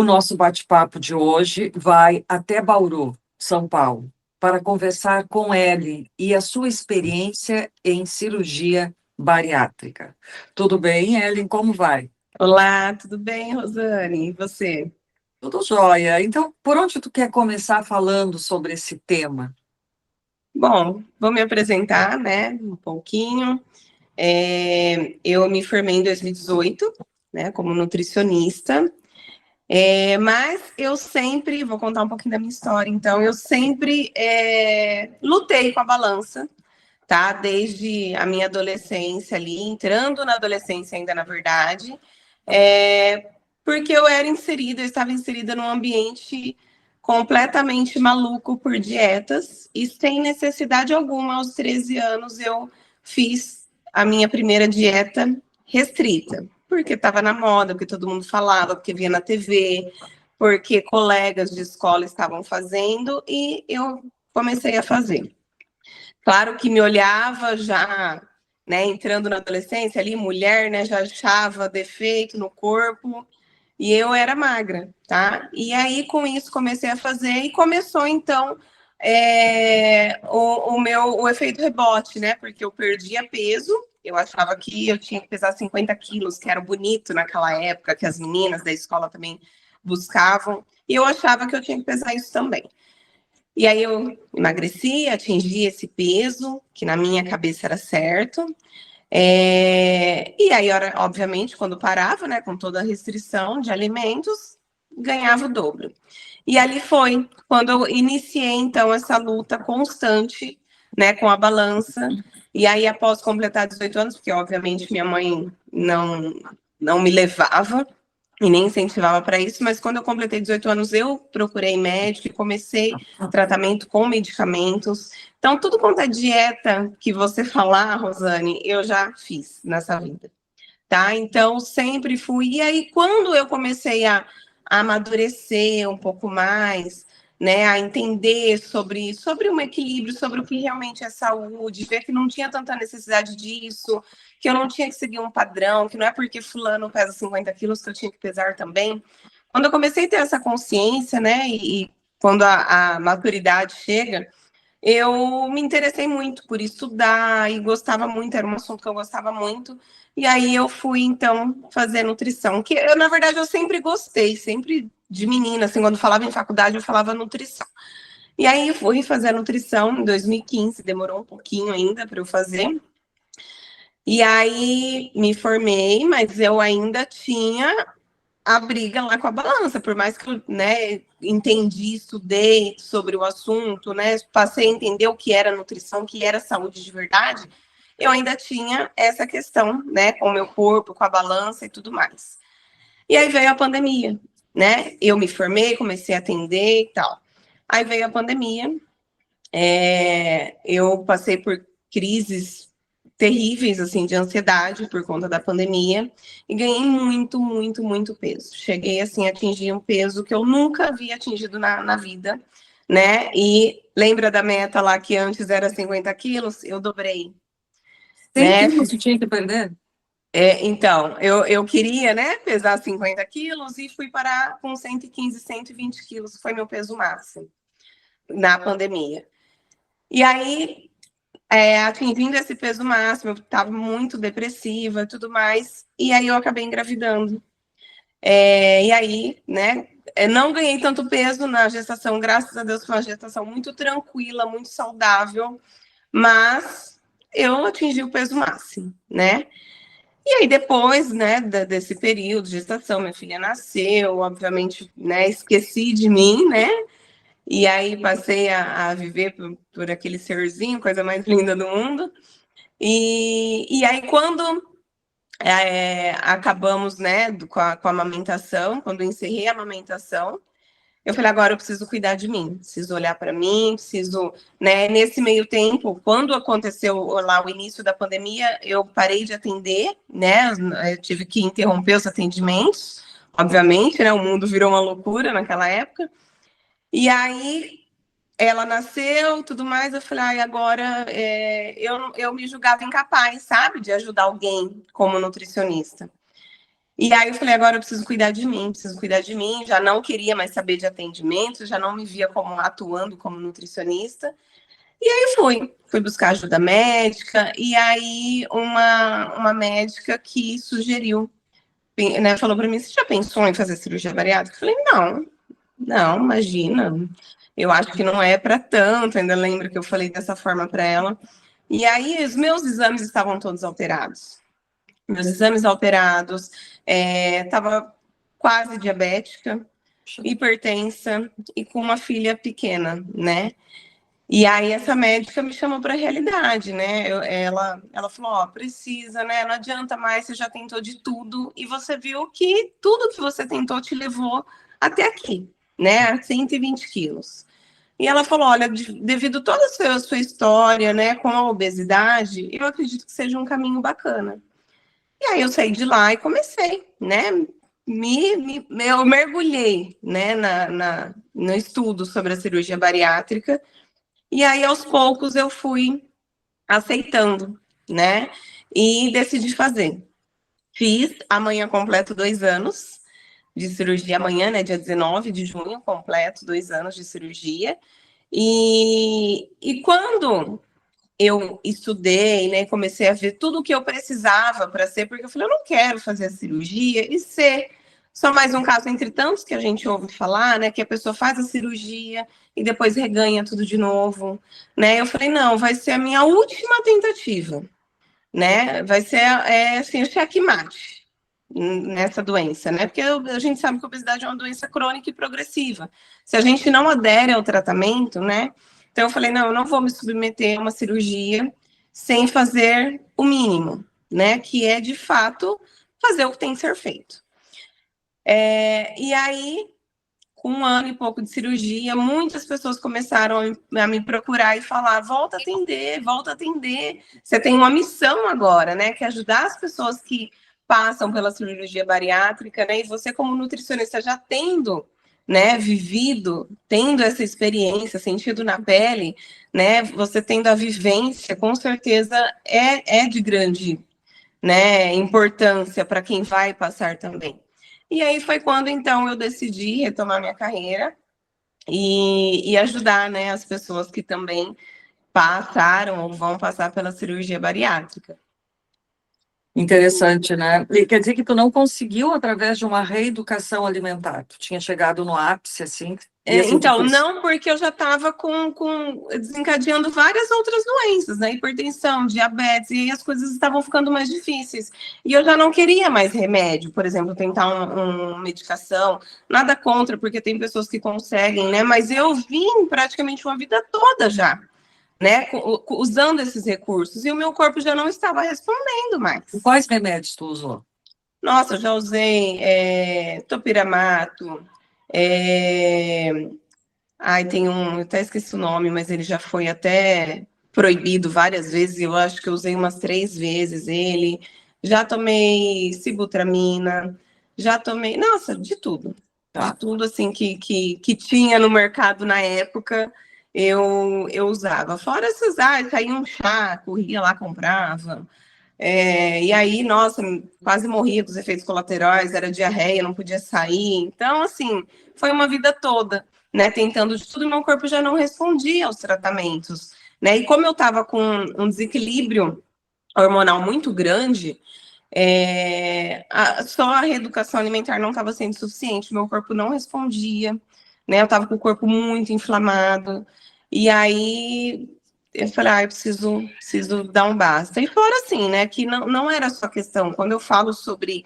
O nosso bate-papo de hoje vai até Bauru, São Paulo, para conversar com Ellen e a sua experiência em cirurgia bariátrica. Tudo bem, Ellen? Como vai? Olá, tudo bem, Rosane? E você? Tudo jóia. Então, por onde tu quer começar falando sobre esse tema? Bom, vou me apresentar, né, um pouquinho. Eu me formei em 2018, né, como nutricionista, mas eu sempre, vou contar um pouquinho da minha história, então, eu sempre lutei com a balança, tá? Desde a minha adolescência ali, entrando na adolescência ainda, na verdade, porque eu estava inserida num ambiente completamente maluco por dietas e sem necessidade alguma, aos 13 anos, eu fiz a minha primeira dieta restrita, porque estava na moda, porque todo mundo falava, porque via na TV, porque colegas de escola estavam fazendo e eu comecei a fazer. Claro que me olhava já, né, entrando na adolescência ali, mulher, né, já achava defeito no corpo, e eu era magra, tá? E aí, com isso, comecei a fazer, e começou, então, o efeito rebote, né? Porque eu perdia peso, eu achava que eu tinha que pesar 50 quilos, que era bonito naquela época, que as meninas da escola também buscavam, e eu achava que eu tinha que pesar isso também. E aí eu emagreci, atingi esse peso, que na minha cabeça era certo. E aí, obviamente, quando parava, né, com toda a restrição de alimentos, ganhava o dobro. E ali foi quando eu iniciei, então, essa luta constante, né, com a balança. E aí, após completar 18 anos, porque, obviamente, minha mãe não me levava, e nem incentivava para isso, mas quando eu completei 18 anos, eu procurei médico e comecei tratamento com medicamentos. Então, tudo quanto é dieta que você falar, Rosane, eu já fiz nessa vida, tá? Então, sempre fui. E aí, quando eu comecei a amadurecer um pouco mais, né, a entender sobre um equilíbrio, sobre o que realmente é saúde, ver que não tinha tanta necessidade disso, que eu não tinha que seguir um padrão, que não é porque fulano pesa 50 quilos que eu tinha que pesar também. Quando eu comecei a ter essa consciência, né, e quando a maturidade chega, eu me interessei muito por estudar e gostava muito, era um assunto que eu gostava muito. E aí eu fui, então, fazer nutrição, que eu, na verdade, eu sempre gostei, sempre de menina, assim, quando falava em faculdade, eu falava nutrição. E aí eu fui fazer nutrição em 2015, demorou um pouquinho ainda para eu fazer. E aí me formei, mas eu ainda tinha a briga lá com a balança, por mais que eu, né, entendi, estudei sobre o assunto, né, passei a entender o que era nutrição, o que era saúde de verdade, eu ainda tinha essa questão, né, com o meu corpo, com a balança e tudo mais. E aí veio a pandemia, né, eu me formei, comecei a atender e tal. Aí veio a pandemia, eu passei por crises terríveis, assim, de ansiedade por conta da pandemia e ganhei muito, muito, muito peso. Cheguei, assim, a atingir um peso que eu nunca havia atingido na vida, né? E lembra da meta lá que antes era 50 quilos? Eu dobrei, 100 né? quilos tu tinha que perder? Então, eu queria, né, pesar 50 quilos e fui parar com 115, 120 quilos, foi meu peso máximo na pandemia. E aí, atingindo esse peso máximo, eu estava muito depressiva e tudo mais, e aí eu acabei engravidando. E aí, né, não ganhei tanto peso na gestação, graças a Deus foi uma gestação muito tranquila, muito saudável, mas eu atingi o peso máximo, né? E aí depois, né, desse período de gestação, minha filha nasceu, obviamente, né, esqueci de mim, né? E aí passei a viver por aquele serzinho, coisa mais linda do mundo. E aí, quando acabamos, né, com a amamentação, quando eu encerrei a amamentação, eu falei, agora eu preciso cuidar de mim, preciso olhar para mim, preciso, né, nesse meio tempo, quando aconteceu lá o início da pandemia, eu parei de atender, né, eu tive que interromper os atendimentos, obviamente, né, o mundo virou uma loucura naquela época, e aí ela nasceu, tudo mais, eu falei, agora eu me julgava incapaz, sabe, de ajudar alguém como nutricionista. E aí eu falei, agora eu preciso cuidar de mim, já não queria mais saber de atendimento, já não me via como atuando como nutricionista. E aí fui buscar ajuda médica, e aí uma médica que sugeriu, né, falou para mim, você já pensou em fazer cirurgia bariátrica? Eu falei, não, imagina, eu acho que não é para tanto, ainda lembro que eu falei dessa forma para ela. E aí os meus exames estavam todos alterados. Meus exames alterados, estava quase diabética, hipertensa e com uma filha pequena, né? E aí essa médica me chamou para a realidade, né? Ela falou, ó, precisa, né? Não adianta mais, você já tentou de tudo e você viu que tudo que você tentou te levou até aqui, né? 120 quilos. E ela falou, olha, devido a toda a sua história, né, com a obesidade, eu acredito que seja um caminho bacana. E aí eu saí de lá e comecei, né? Eu mergulhei, né, no estudo sobre a cirurgia bariátrica. E aí, aos poucos, eu fui aceitando, né? E decidi fazer. Fiz, amanhã completo 2 anos de cirurgia, amanhã, né, dia 19 de junho, completo 2 anos de cirurgia. E quando eu estudei, né, comecei a ver tudo o que eu precisava para ser, porque eu falei, eu não quero fazer a cirurgia e ser só mais um caso entre tantos que a gente ouve falar, né, que a pessoa faz a cirurgia e depois reganha tudo de novo, né? Eu falei, não, vai ser a minha última tentativa, né? Vai ser assim, o checkmate nessa doença, né? Porque a gente sabe que a obesidade é uma doença crônica e progressiva. Se a gente não adere ao tratamento, né? Então eu falei, não, eu não vou me submeter a uma cirurgia sem fazer o mínimo, né? Que é, de fato, fazer o que tem que ser feito. E aí, com 1 ano e pouco de cirurgia, muitas pessoas começaram a me procurar e falar, volta a atender, você tem uma missão agora, né, que é ajudar as pessoas que passam pela cirurgia bariátrica, né, e você como nutricionista já tendo, né, vivido, tendo essa experiência, sentido na pele, né, você tendo a vivência, com certeza é de grande, né, importância para quem vai passar também. E aí foi quando, então, eu decidi retomar minha carreira e ajudar, né, as pessoas que também passaram ou vão passar pela cirurgia bariátrica. Interessante, né? E quer dizer que tu não conseguiu através de uma reeducação alimentar. Tu tinha chegado no ápice, assim. Então, não, porque eu já estava desencadeando várias outras doenças, né? Hipertensão, diabetes, e as coisas estavam ficando mais difíceis. E eu já não queria mais remédio, por exemplo, tentar uma medicação, nada contra, porque tem pessoas que conseguem, né? Mas eu vim praticamente uma vida toda já, né? Usando esses recursos, e o meu corpo já não estava respondendo mais. E quais remédios tu usou? Nossa, eu já usei topiramato, ai, tem eu até esqueci o nome, mas ele já foi até proibido várias vezes, eu acho que eu usei umas 3 vezes ele. Já tomei sibutramina, já tomei, nossa, de tudo. Tá. De tudo, assim, que tinha no mercado na época, eu usava. Fora esses, saía um chá, corria lá, comprava. E aí, nossa, quase morria dos efeitos colaterais, era diarreia, não podia sair. Então, assim, foi uma vida toda, né, tentando de tudo, e meu corpo já não respondia aos tratamentos, né? E como eu estava com um desequilíbrio hormonal muito grande, só a reeducação alimentar não estava sendo suficiente, meu corpo não respondia, né? Eu estava com o corpo muito inflamado, e aí eu falei, eu preciso dar um basta. E fora assim, né, que não era só questão, quando eu falo sobre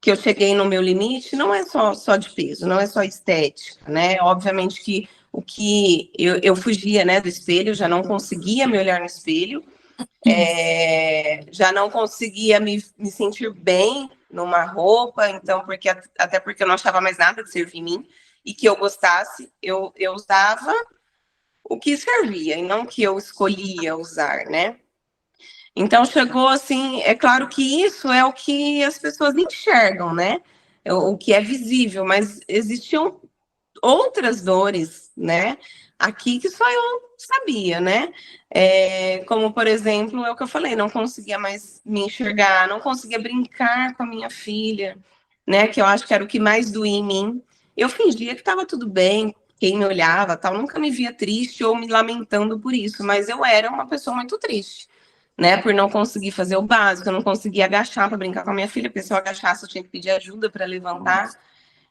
que eu cheguei no meu limite, não é só de peso, não é só estética, né? Obviamente que o que eu fugia, né, do espelho, já não conseguia me olhar no espelho, já não conseguia me sentir bem numa roupa, então, até porque eu não achava mais nada de servir em mim, e que eu gostasse, eu usava o que servia, e não o que eu escolhia usar, né? Então, chegou assim, é claro que isso é o que as pessoas enxergam, né? O que é visível, mas existiam outras dores, né? Aqui que só eu sabia, né? Como, por exemplo, é o que eu falei, não conseguia mais me enxergar, não conseguia brincar com a minha filha, né, que eu acho que era o que mais doía em mim. Eu fingia que estava tudo bem, quem me olhava, tal, nunca me via triste ou me lamentando por isso, mas eu era uma pessoa muito triste, né, por não conseguir fazer o básico, eu não conseguia agachar para brincar com a minha filha, porque se eu agachasse eu tinha que pedir ajuda para levantar.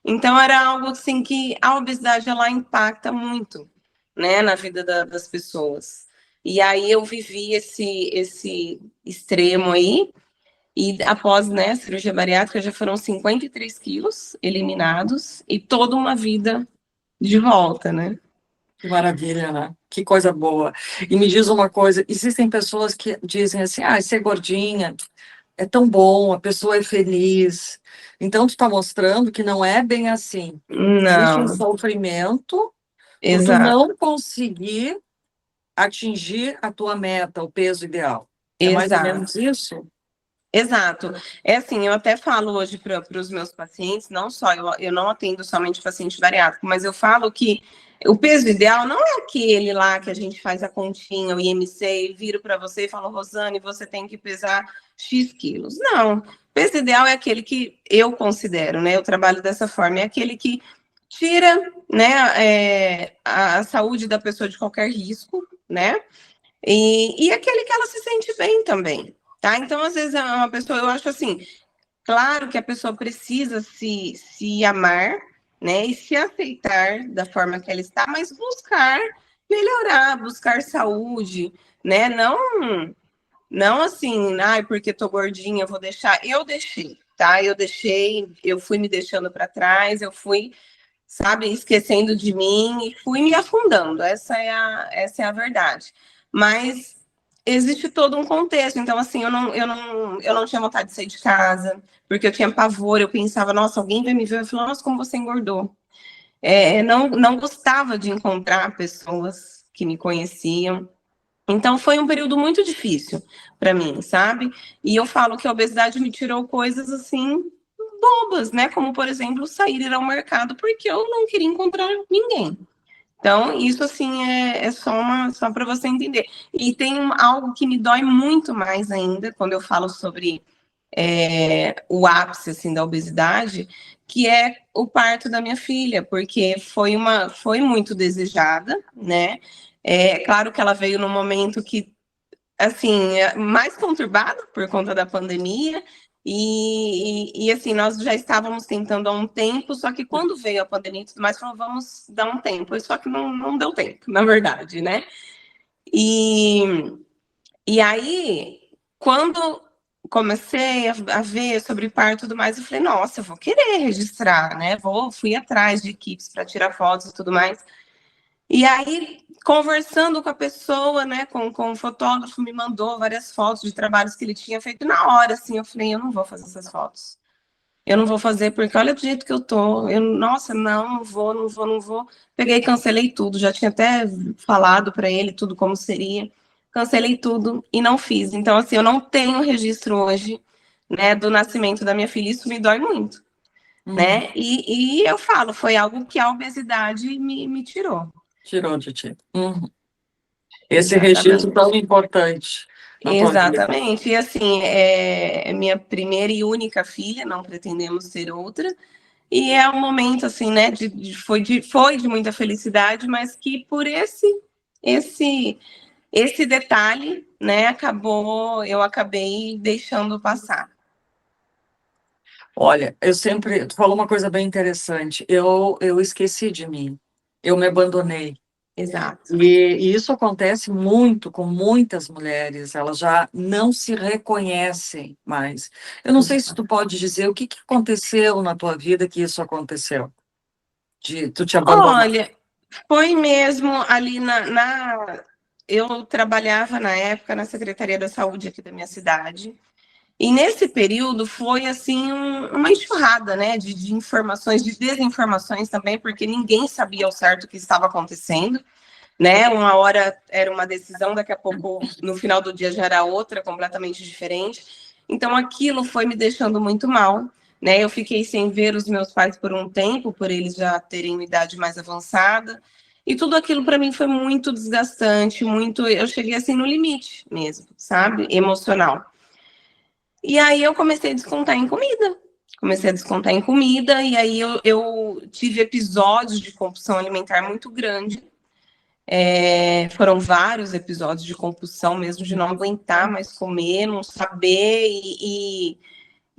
Então era algo assim que a obesidade ela impacta muito, né, na vida das pessoas. E aí eu vivi esse extremo aí, e após, né, a cirurgia bariátrica já foram 53 quilos eliminados e toda uma vida de volta, né? Que maravilha, né? Que coisa boa. E me diz uma coisa, existem pessoas que dizem assim, ser gordinha é tão bom, a pessoa é feliz. Então, tu está mostrando que não é bem assim. Existe um Não, sofrimento por tu exato, não conseguir atingir a tua meta, o peso ideal. É mais ou exato. menos isso? Exato. É assim, eu até falo hoje para os meus pacientes, não só, eu não atendo somente paciente bariátrico, mas eu falo que o peso ideal não é aquele lá que a gente faz a continha, o IMC, e viro para você e falo, Rosane, você tem que pesar X quilos. Não, o peso ideal é aquele que eu considero, né? Eu trabalho dessa forma, é aquele que tira, né, a saúde da pessoa de qualquer risco, né? E aquele que ela se sente bem também, tá? Então, às vezes, uma pessoa, eu acho assim, claro que a pessoa precisa se amar, né? E se aceitar da forma que ela está, mas buscar melhorar, buscar saúde, né? Não assim, porque tô gordinha, eu vou deixar. Eu deixei, tá? Eu deixei, eu fui me deixando para trás, eu fui, sabe, esquecendo de mim e fui me afundando. Essa é a verdade. Mas existe todo um contexto. Então, assim, eu não tinha vontade de sair de casa, porque eu tinha pavor, eu pensava, nossa, alguém vai me ver, eu falei, nossa, como você engordou. Não gostava de encontrar pessoas que me conheciam. Então, foi um período muito difícil para mim, sabe? E eu falo que a obesidade me tirou coisas assim bobas, né? Como, por exemplo, sair ir ao mercado porque eu não queria encontrar ninguém. Então, isso assim é só para você entender. E tem algo que me dói muito mais ainda quando eu falo sobre o ápice assim da obesidade, que é o parto da minha filha, porque foi muito desejada, né? É claro que ela veio num momento que assim, mais conturbado por conta da pandemia. E assim, nós já estávamos tentando há um tempo, só que quando veio a pandemia e tudo mais, falou, vamos dar um tempo. Só que não deu tempo, na verdade, né? E, e aí, quando comecei a ver sobre parto e tudo mais, eu falei, nossa, eu vou querer registrar, né? Fui atrás de equipes para tirar fotos e tudo mais. E aí, conversando com a pessoa, né, com o fotógrafo, me mandou várias fotos de trabalhos que ele tinha feito. Na hora, assim, eu falei, eu não vou fazer essas fotos. Eu não vou fazer, porque olha do jeito que eu tô. Nossa, não vou, não vou, não vou. Peguei e cancelei tudo. Já tinha até falado para ele tudo como seria. Cancelei tudo e não fiz. Então, assim, eu não tenho registro hoje, né, do nascimento da minha filha. Isso me dói muito, né? E eu falo, foi algo que a obesidade me tirou. Tirou de ti. Esse registro Exatamente. tão importante na tua vida. Exatamente. E assim, é minha primeira e única filha, não pretendemos ter outra. E é um momento assim, né, foi de muita felicidade, mas que por esse esse detalhe, né, eu acabei deixando passar. Olha, tu falou uma coisa bem interessante. Eu esqueci de mim. Eu me abandonei. Exato. E isso acontece muito com muitas mulheres, elas já não se reconhecem mais. Eu não sei se tu pode dizer o que aconteceu na tua vida que isso aconteceu, de tu te abandonar. Olha, foi mesmo ali eu trabalhava na época na Secretaria da Saúde aqui da minha cidade. E nesse período foi assim uma enxurrada, né, de informações, de desinformações também, porque ninguém sabia ao certo o que estava acontecendo, né? Uma hora era uma decisão, daqui a pouco no final do dia já era outra, completamente diferente. Então aquilo foi me deixando muito mal, né? Eu fiquei sem ver os meus pais por um tempo, por eles já terem uma idade mais avançada. E tudo aquilo para mim foi muito desgastante, eu cheguei assim no limite mesmo, sabe? Emocional. E aí eu comecei a descontar em comida. comecei a descontar em comida, e aí eu tive episódios de compulsão alimentar muito grande. Foram vários episódios de compulsão mesmo, de não aguentar mais comer, não saber,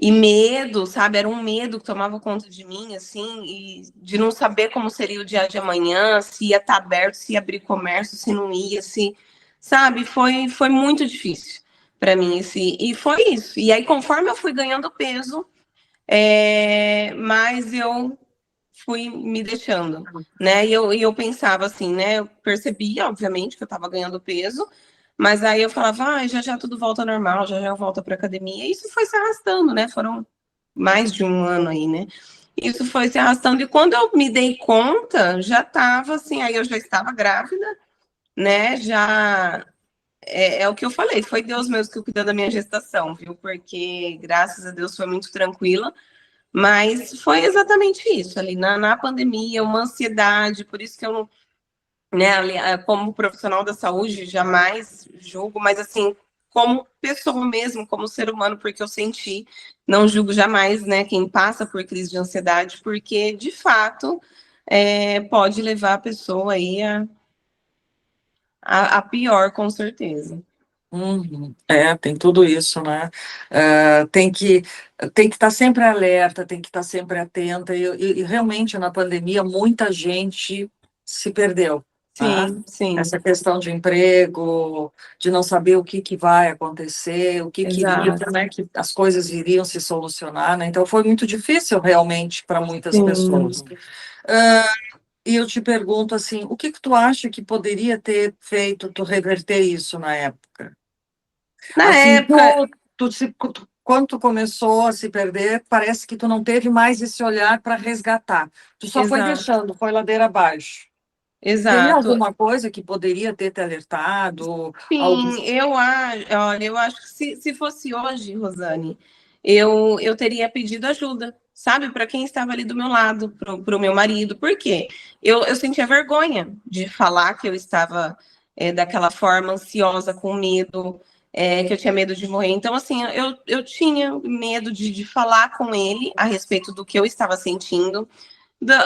e medo, sabe? Era um medo que tomava conta de mim, assim, e de não saber como seria o dia de amanhã, se ia estar aberto, se ia abrir comércio, se não ia, se, sabe? Foi muito difícil para mim, e foi isso. E aí, conforme eu fui ganhando peso, mas eu fui me deixando, né? E eu pensava assim, né? Eu percebia, obviamente, que eu estava ganhando peso, mas aí eu falava, já já tudo volta ao normal, já já eu volto para academia. E isso foi se arrastando, né? Foram mais de um ano aí, né? Isso foi se arrastando, e quando eu me dei conta, já estava assim, aí eu já estava grávida, né? Já é o que eu falei, foi Deus mesmo que cuidou da minha gestação, viu? Porque graças a Deus foi muito tranquila. Mas foi exatamente isso, ali na pandemia, uma ansiedade, por isso que eu não, né, como profissional da saúde, jamais julgo, mas assim, como pessoa mesmo, como ser humano, porque eu senti, não julgo jamais, né, quem passa por crise de ansiedade, porque de fato pode levar a pessoa aí a pior, com certeza. Uhum. Tem tudo isso, né? Tem que estar sempre alerta, tem que estar sempre atenta, e realmente na pandemia muita gente se perdeu, né? Sim, sim, Essa questão de emprego, de não saber o que vai acontecer, exato. como é que as coisas iriam se solucionar, né? Então foi muito difícil realmente para muitas Sim. pessoas. E eu te pergunto assim, o que tu acha que poderia ter feito tu reverter isso na época? Na Assim, época, quando tu começou a se perder, parece que tu não teve mais esse olhar para resgatar. Tu só foi exato, deixando, foi ladeira abaixo. Teria exato. alguma coisa que poderia ter te alertado? Algo... Sim, olha, eu acho que se fosse hoje, Rosane, eu teria pedido ajuda, sabe, para quem estava ali do meu lado, para o meu marido. Por quê? Eu sentia vergonha de falar que eu estava daquela forma, ansiosa, com medo, que eu tinha medo de morrer. Então, assim, eu tinha medo de falar com ele a respeito do que eu estava sentindo.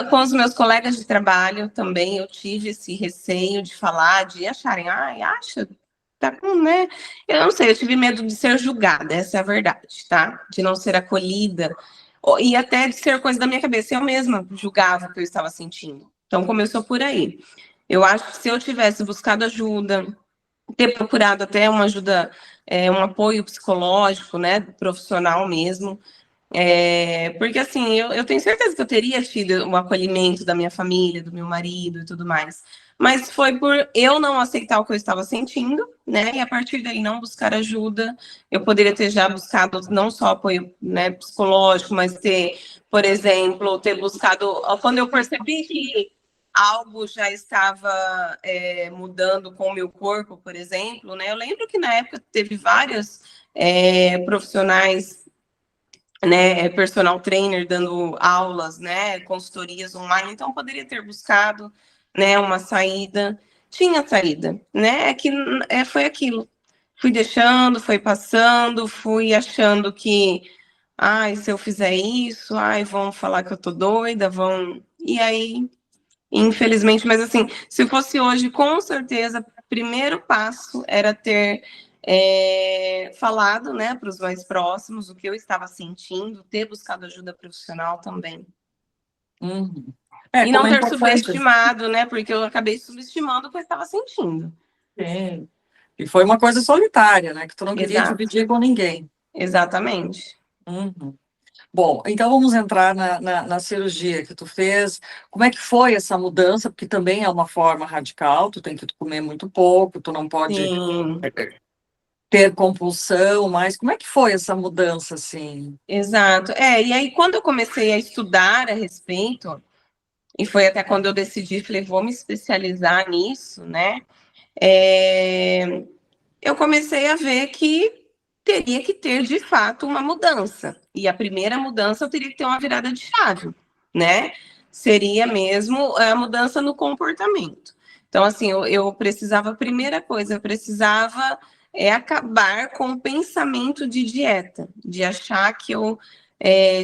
Com os meus colegas de trabalho também, eu tive esse receio de falar, de acharem, ai, acha, tá com, né? Eu não sei, eu tive medo de ser julgada, essa é a verdade, tá? De não ser acolhida, e até de ser coisa da minha cabeça. Eu mesma julgava o que eu estava sentindo. Então, começou por aí. Eu acho que se eu tivesse buscado ajuda, ter procurado até uma ajuda, um apoio psicológico, né, profissional mesmo, porque assim, eu tenho certeza que eu teria tido o acolhimento da minha família, do meu marido e tudo mais. Mas foi por eu não aceitar o que eu estava sentindo, né? E a partir daí não buscar ajuda. Eu poderia ter já buscado não só apoio, né, psicológico, mas ter, por exemplo, ter buscado. Quando eu percebi que algo já estava mudando com o meu corpo, por exemplo, né? Eu lembro que na época teve vários profissionais, né, personal trainer dando aulas, né, consultorias online, então poderia ter buscado, né, uma saída, tinha saída, né, foi aquilo, fui deixando, foi passando, fui achando que, ai, se eu fizer isso, ai, vão falar que eu tô doida, e aí, infelizmente, mas assim, se fosse hoje, com certeza, o primeiro passo era ter falado, né, para os mais próximos o que eu estava sentindo, ter buscado ajuda profissional também. Uhum. E Como não é ter importante. subestimado, né, porque eu acabei subestimando o que eu estava sentindo. Sim. E foi uma coisa solitária, né? Que tu não queria Exato, dividir com ninguém. exatamente. Uhum. Bom, então vamos entrar na cirurgia que tu fez. Como é que foi essa mudança? Porque também é uma forma radical, tu tem que comer muito pouco, tu não pode Sim, ter compulsão, mas como é que foi essa mudança, assim? exato. E aí quando eu comecei a estudar a respeito, e foi até quando eu decidi, falei, vou me especializar nisso, né? É, eu comecei a ver que teria que ter, de fato, uma mudança. E a primeira mudança eu teria que ter uma virada de chave, né? Seria mesmo a mudança no comportamento. Então, assim, eu precisava, a primeira coisa, eu precisava acabar com o pensamento de dieta, de achar que eu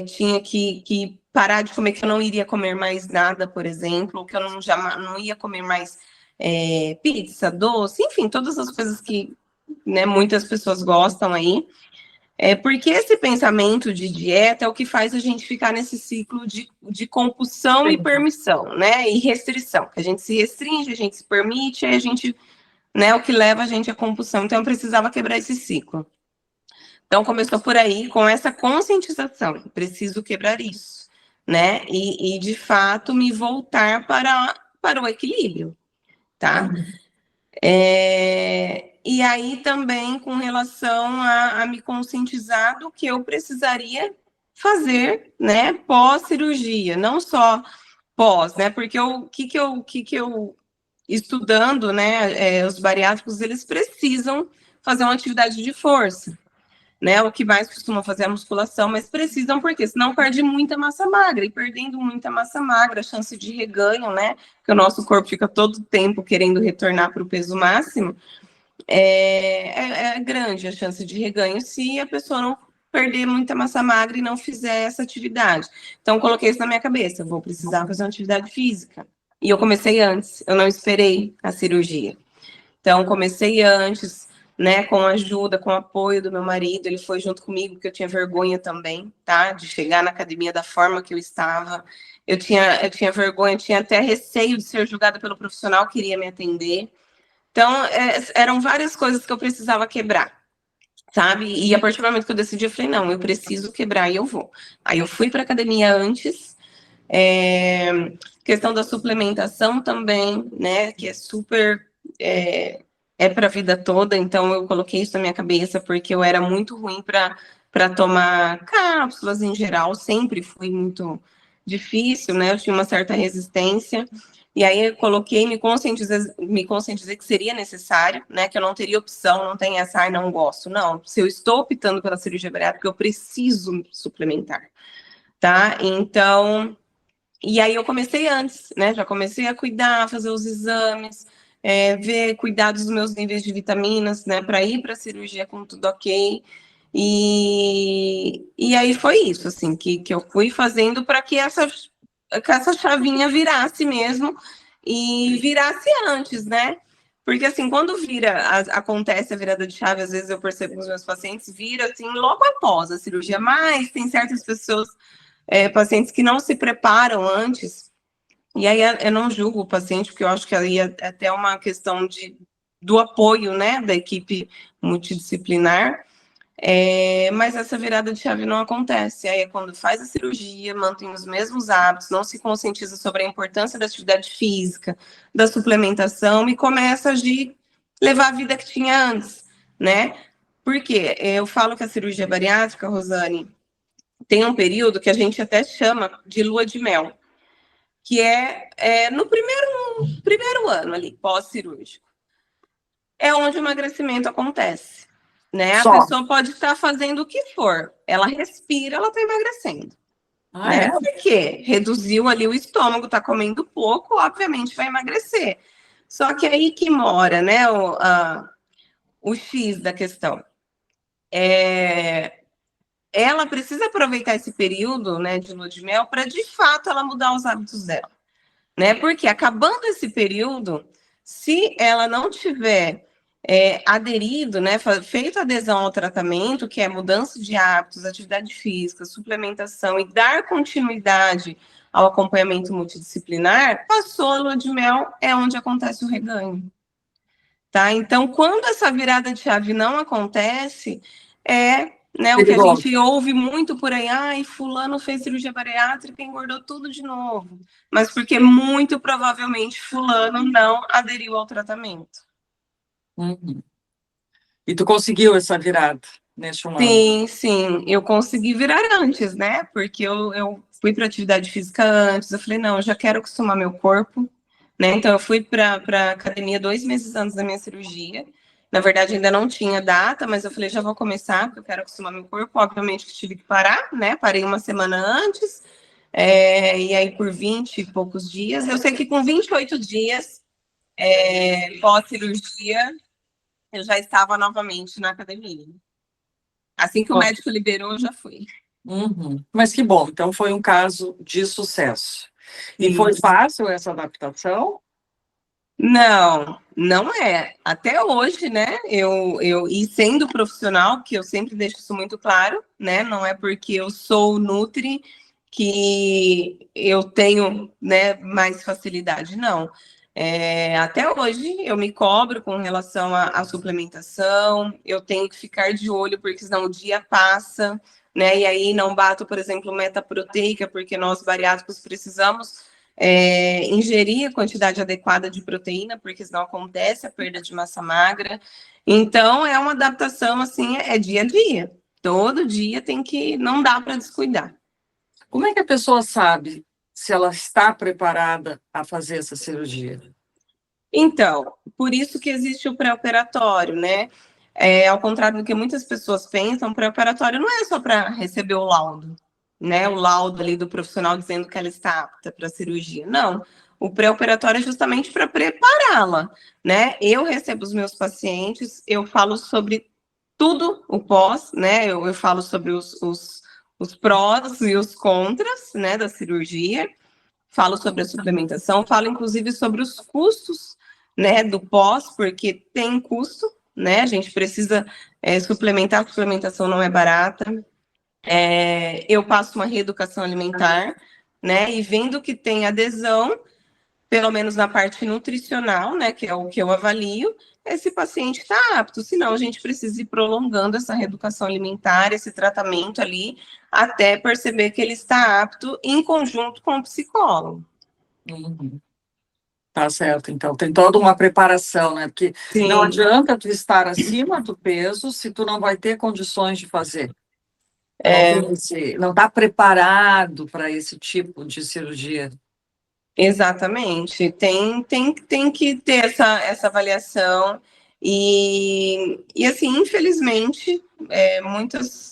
tinha que parar de comer, que eu não iria comer mais nada, por exemplo, que eu não ia comer mais pizza, doce, enfim, todas as coisas que, né, muitas pessoas gostam aí. Porque esse pensamento de dieta é o que faz a gente ficar nesse ciclo de compulsão e permissão, né? E restrição. Que a gente se restringe, a gente se permite, aí a gente, né, o que leva a gente à compulsão. Então, eu precisava quebrar esse ciclo. Então, começou por aí, com essa conscientização. Preciso quebrar isso, né? E de fato, me voltar para o equilíbrio, tá? E aí também com relação a me conscientizar do que eu precisaria fazer, né, pós-cirurgia, não só pós, né, porque o que eu estudando, né, os bariátricos, eles precisam fazer uma atividade de força, né, o que mais costumam fazer é a musculação, mas precisam porque senão perde muita massa magra, e perdendo muita massa magra, a chance de reganho, né, que o nosso corpo fica todo o tempo querendo retornar para o peso máximo, é grande a chance de reganho se a pessoa não perder muita massa magra e não fizer essa atividade. Então, coloquei isso na minha cabeça, vou precisar fazer uma atividade física. E eu comecei antes, eu não esperei a cirurgia. Então, comecei antes, né, com ajuda, com apoio do meu marido, ele foi junto comigo, porque eu tinha vergonha também, tá, de chegar na academia da forma que eu estava. Eu tinha vergonha, tinha até receio de ser julgada pelo profissional que iria me atender. Então, eram várias coisas que eu precisava quebrar, sabe? E a partir do momento que eu decidi, eu falei, não, eu preciso quebrar e eu vou. Aí eu fui para academia antes, questão da suplementação também, né, que é super, para a vida toda, então eu coloquei isso na minha cabeça, porque eu era muito ruim para tomar cápsulas em geral, sempre fui muito difícil, né, eu tinha uma certa resistência, e aí eu coloquei, me conscientizei que seria necessário, né, que eu não teria opção, não tem essa, ai, não gosto, não, se eu estou optando pela cirurgia bariátrica, eu preciso suplementar, tá, então, e aí eu comecei antes, né, já comecei a cuidar, fazer os exames, ver, cuidar dos meus níveis de vitaminas, né, para ir para a cirurgia com tudo ok, e aí foi isso, assim, que eu fui fazendo para que essa chavinha virasse mesmo, e virasse antes, né? Porque, assim, quando acontece a virada de chave, às vezes eu percebo com os meus pacientes, vira, assim, logo após a cirurgia, mas tem certas pessoas, pacientes que não se preparam antes, e aí eu não julgo o paciente, porque eu acho que aí é até uma questão do apoio, né, da equipe multidisciplinar, mas essa virada de chave não acontece. Aí é quando faz a cirurgia, mantém os mesmos hábitos, não se conscientiza sobre a importância da atividade física, da suplementação e começa a agir, levar a vida que tinha antes, né? Porque eu falo que a cirurgia bariátrica, Rosane, tem um período que a gente até chama de lua de mel, que no primeiro ano ali, pós-cirúrgico. É onde o emagrecimento acontece. Né? A Só. pessoa pode estar fazendo o que for, ela respira, ela está emagrecendo. Ah, né? é? Porque reduziu ali o estômago, está comendo pouco, obviamente vai emagrecer. Só que aí que mora, né, o X da questão. Ela precisa aproveitar esse período, né, de lua de mel para, de fato, ela mudar os hábitos dela. Né? Porque acabando esse período, se ela não tiver aderido, né, feito adesão ao tratamento, que é mudança de hábitos, atividade física, suplementação e dar continuidade ao acompanhamento multidisciplinar, passou a lua de mel, é onde acontece o reganho. Tá? Então, quando essa virada de chave não acontece, né, o que a gente ouve muito por aí, ai, fulano fez cirurgia bariátrica e engordou tudo de novo. Mas porque muito provavelmente fulano não aderiu ao tratamento. Uhum. E tu conseguiu essa virada neste ano? Sim, eu consegui virar antes, né? Porque eu fui para atividade física antes, eu falei, não, eu já quero acostumar meu corpo, né? Então eu fui para academia 2 meses antes da minha cirurgia. Na verdade, ainda não tinha data, mas eu falei, já vou começar, porque eu quero acostumar meu corpo. Obviamente que tive que parar, né? Parei uma semana antes, e aí por 20 e poucos dias. Eu sei que com 28 dias pós-cirurgia, eu já estava novamente na academia. Assim que o médico liberou, eu já fui. Uhum. Mas que bom, então foi um caso de sucesso. E foi Isso. fácil essa adaptação? Não, não é. Até hoje, né? E sendo profissional, que eu sempre deixo isso muito claro, né? Não é porque eu sou Nutri que eu tenho, né, mais facilidade, não. Até hoje eu me cobro com relação à suplementação, eu tenho que ficar de olho, porque senão o dia passa, né? E aí não bato, por exemplo, meta proteica, porque nós bariátricos precisamos ingerir a quantidade adequada de proteína, porque senão acontece a perda de massa magra. Então, é uma adaptação, assim, é dia a dia. Todo dia tem que, não dá para descuidar. Como é que a pessoa sabe se ela está preparada a fazer essa cirurgia? Então, por isso que existe o pré-operatório, né? Ao contrário do que muitas pessoas pensam, o pré-operatório não é só para receber o laudo, né? O laudo ali do profissional dizendo que ela está apta para a cirurgia. Não. O pré-operatório é justamente para prepará-la, né? Eu recebo os meus pacientes, eu falo sobre tudo o pós, né? Eu falo sobre os prós e os contras, né, da cirurgia, falo sobre a suplementação, falo inclusive sobre os custos, né, do pós, porque tem custo, né, a gente precisa suplementar, a suplementação não é barata. Eu passo uma reeducação alimentar, né, e vendo que tem adesão, pelo menos na parte nutricional, né, que é o que eu avalio, esse paciente está apto, senão a gente precisa ir prolongando essa reeducação alimentar, esse tratamento ali, até perceber que ele está apto em conjunto com o psicólogo. Uhum. Tá certo, então tem toda uma preparação, né? Porque não Sim, adianta tu estar acima do peso se tu não vai ter condições de fazer. Não está preparado para esse tipo de cirurgia. exatamente. Tem que ter essa avaliação. E assim, infelizmente,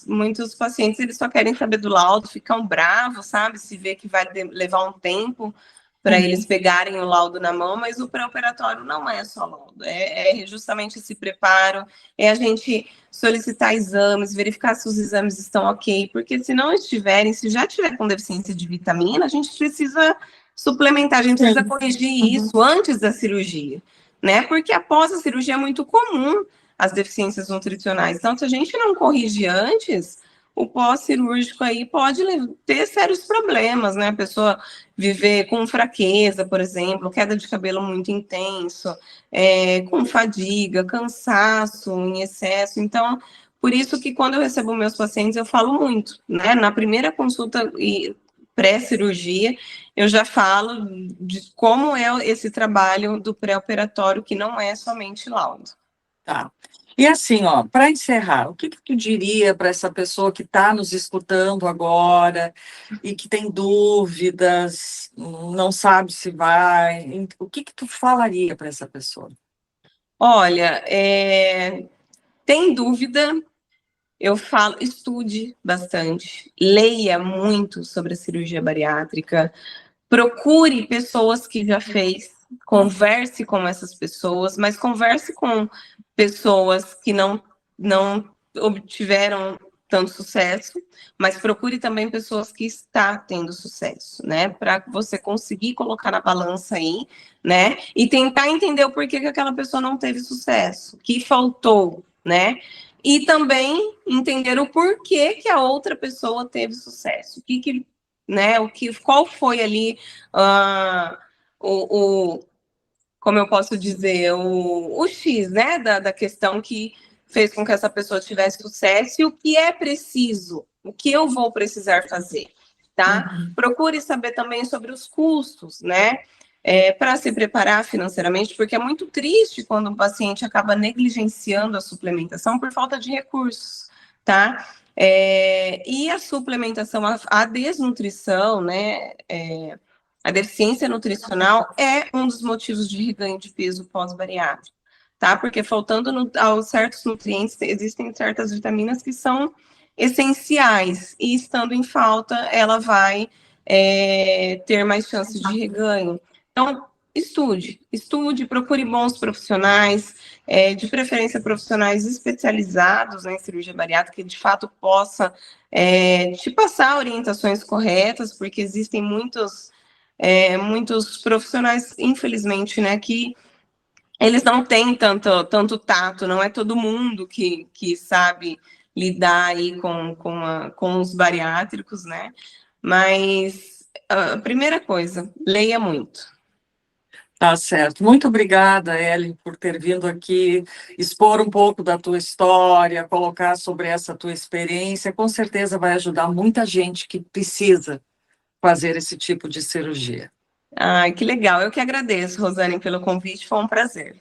muitos pacientes eles só querem saber do laudo, ficam bravos, sabe? Se vê que vai levar um tempo para eles pegarem o laudo na mão, mas o pré-operatório não é só laudo, é justamente esse preparo, é a gente solicitar exames, verificar se os exames estão ok, porque se não estiverem, se já tiver com deficiência de vitamina, a gente precisa suplementar, a gente precisa corrigir isso antes da cirurgia, né? Porque após a cirurgia é muito comum as deficiências nutricionais. Então, se a gente não corrigir antes, o pós-cirúrgico aí pode ter sérios problemas, né? A pessoa viver com fraqueza, por exemplo, queda de cabelo muito intenso, com fadiga, cansaço em excesso. Então, por isso que quando eu recebo meus pacientes, eu falo muito, né? Na primeira consulta e pré-cirurgia, eu já falo de como é esse trabalho do pré-operatório, que não é somente laudo. Tá. E assim, ó, para encerrar, o que que tu diria para essa pessoa que está nos escutando agora e que tem dúvidas, não sabe se vai, o que que tu falaria para essa pessoa? Olha, tem dúvida, eu falo, estude bastante, leia muito sobre a cirurgia bariátrica, procure pessoas que já fez, converse com essas pessoas, mas converse com pessoas que não obtiveram tanto sucesso, mas procure também pessoas que está tendo sucesso, né? Para você conseguir colocar na balança aí, né? E tentar entender o porquê que aquela pessoa não teve sucesso, o que faltou, né? E também entender o porquê que a outra pessoa teve sucesso, né? Qual foi ali o como eu posso dizer, o X, né, da questão que fez com que essa pessoa tivesse sucesso e o que é preciso, o que eu vou precisar fazer, tá? Procure saber também sobre os custos, né? Para se preparar financeiramente, porque é muito triste quando um paciente acaba negligenciando a suplementação por falta de recursos, tá? E a suplementação, a desnutrição, né? A deficiência nutricional é um dos motivos de reganho de peso pós-bariátrico, tá? Porque faltando aos certos nutrientes, existem certas vitaminas que são essenciais, e estando em falta, ela vai ter mais chances de reganho. Então, estude, procure bons profissionais, de preferência profissionais especializados, né, em cirurgia bariátrica, que de fato possa te passar orientações corretas, porque existem muitos profissionais, infelizmente, né, que eles não têm tanto tato, não é todo mundo que sabe lidar aí com os bariátricos, né? Mas a primeira coisa, leia muito. Tá certo. Muito obrigada, Ellen, por ter vindo aqui expor um pouco da tua história, colocar sobre essa tua experiência. Com certeza vai ajudar muita gente que precisa fazer esse tipo de cirurgia. Ai, que legal. Eu que agradeço, Rosane, pelo convite, foi um prazer.